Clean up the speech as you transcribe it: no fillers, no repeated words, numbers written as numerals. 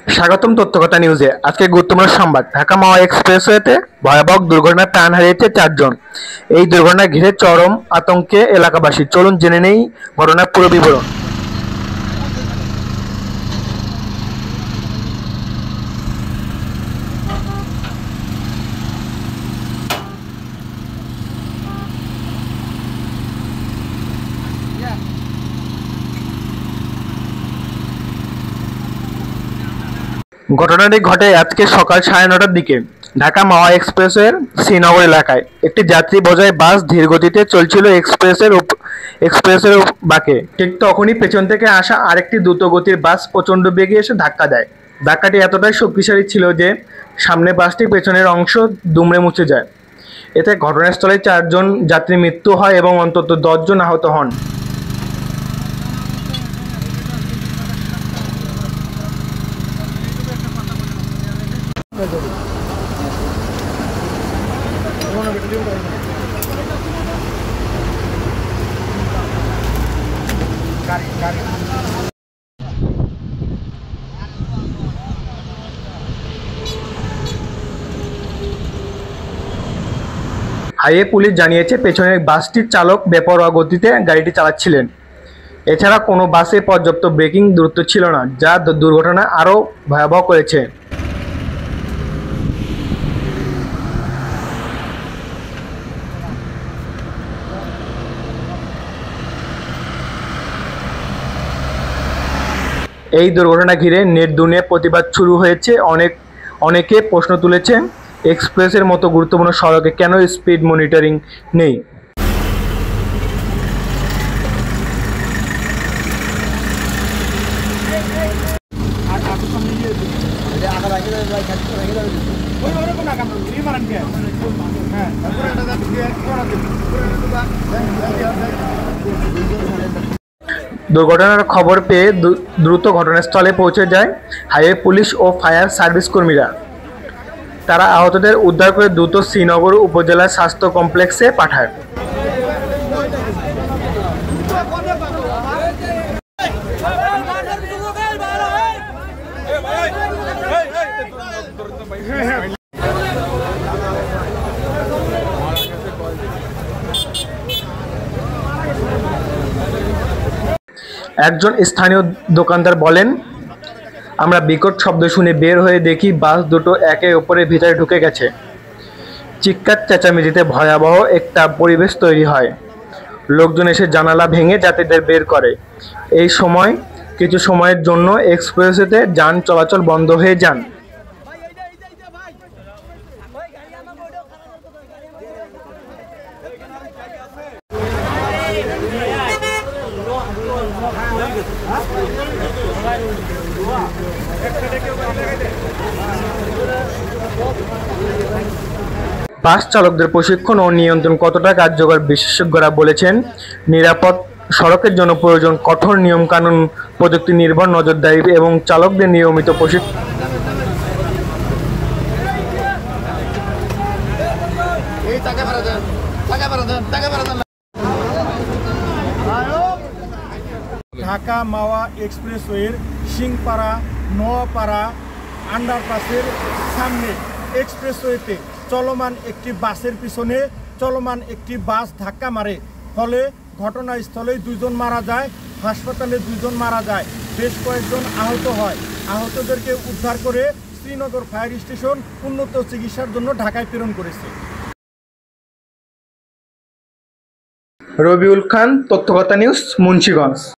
স্বাগতম তথ্যকথা নিউজে। আজকে গুরুত্বপূর্ণ সংবাদ। ঢাকা মাওয়া এক্সপ্রেসওয়েতে ভয়াবহ দুর্ঘটনায় প্রাণ হারিয়েছে 4 জন। এই দুর্ঘটনা ঘিরে চরম আতঙ্কে এলাকাবাসী। চলুন জেনে নেই ঘটনার পুরো বিবরণ। ঘটনাটি ঘটে আজকে সকাল 9:30টার দিকে ঢাকা মাওয়া এক্সপ্রেসওয়ের শ্রীনগর এলাকায়। একটি যাত্রী বোঝাই বাস ধীর গতিতে চলছিল এক্সপ্রেসের বাঁকে। ঠিক তখনই পেছন থেকে আসা আরেকটি দ্রুতগতির বাস প্রচণ্ড বেগে এসে ধাক্কা দেয়। ধাক্কাটি এতটাই শক্তিশালী ছিল যে সামনে বাসটির পেছনের অংশ দুমড়ে মুচড়ে যায়। এতে ঘটনাস্থলে 4 জন যাত্রীর মৃত্যু হয় এবং অন্তত 10 জন আহত হন। হাইওয়ে পুলিশ জানিয়েছে, পেছনের বাসটির চালক বেপরোয়া গতিতে গাড়িটি চালাচ্ছিলেন। এছাড়া কোনো বাসে পর্যাপ্ত ব্রেকিং দূরত্ব ছিল না, যা দুর্ঘটনা আরও ভয়াবহ করেছে। এই দুর্ঘটনা ঘিরে নেট দুনিয়ায় প্রতিবাদ শুরু হয়েছে। অনেকে প্রশ্ন তুলেছে, এক্সপ্রেসের মতো গুরুত্বপূর্ণ সড়কে কেন স্পিড মনিটরিং নেই। দুর্ঘটনার খবর পেয়ে দ্রুত ঘটনাস্থলে পৌঁছে যায় হাইওয়ে পুলিশ ও ফায়ার সার্ভিস কর্মীরা। তারা আহতদের উদ্ধার করে দ্রুত শ্রীনগর উপজেলা স্বাস্থ্য কমপ্লেক্সে পাঠায়। একজন স্থানীয় দোকানদার বলেন, আমরা বিকট শব্দ শুনে বের হয়ে দেখি বাস দুটো একে অপরের ভিতরে ঢুকে গেছে। চিৎকার চেঁচামেচিতে ভয়াবহ একটা পরিবেশ তৈরি হয়। লোকজন এসে জানালা ভেঙে যাত্রীদের বের করে। এই সময় কিছু সময়ের জন্য এক্সপ্রেসওয়েতে যান চলাচল বন্ধ হয়ে যান। বাস চালকদের প্রশিক্ষণ ও নিয়ন্ত্রণ কতটা কার্যকর, বিশেষজ্ঞরা বলেছেন, নিরাপদ সড়কের জন্য প্রয়োজন কঠোর নিয়মকানুন, প্রযুক্তি নির্ভর নজরদারি এবং চালকদের নিয়মিত প্রশিক্ষণ। ঢাকা মাওয়া এক্সপ্রেসওয়ের সিংপাড়া নোয়াপাড়া আন্ডারপাসের সামনে এক্সপ্রেসওয়েতে চলমান একটি বাসের পিছনে চলমান একটি বাস ধাক্কা মারে। ফলে ঘটনাস্থলেই 2 জন মারা যায়, হাসপাতালে 2 জন মারা যায়, বেশ কয়েকজন আহত হয়। আহতদেরকে উদ্ধার করে শ্রীনগর ফায়ার স্টেশন উন্নত চিকিৎসার জন্য ঢাকায় প্রেরণ করেছে। রবিউল খান, তথ্যকথা নিউজ, মুন্সিগঞ্জ।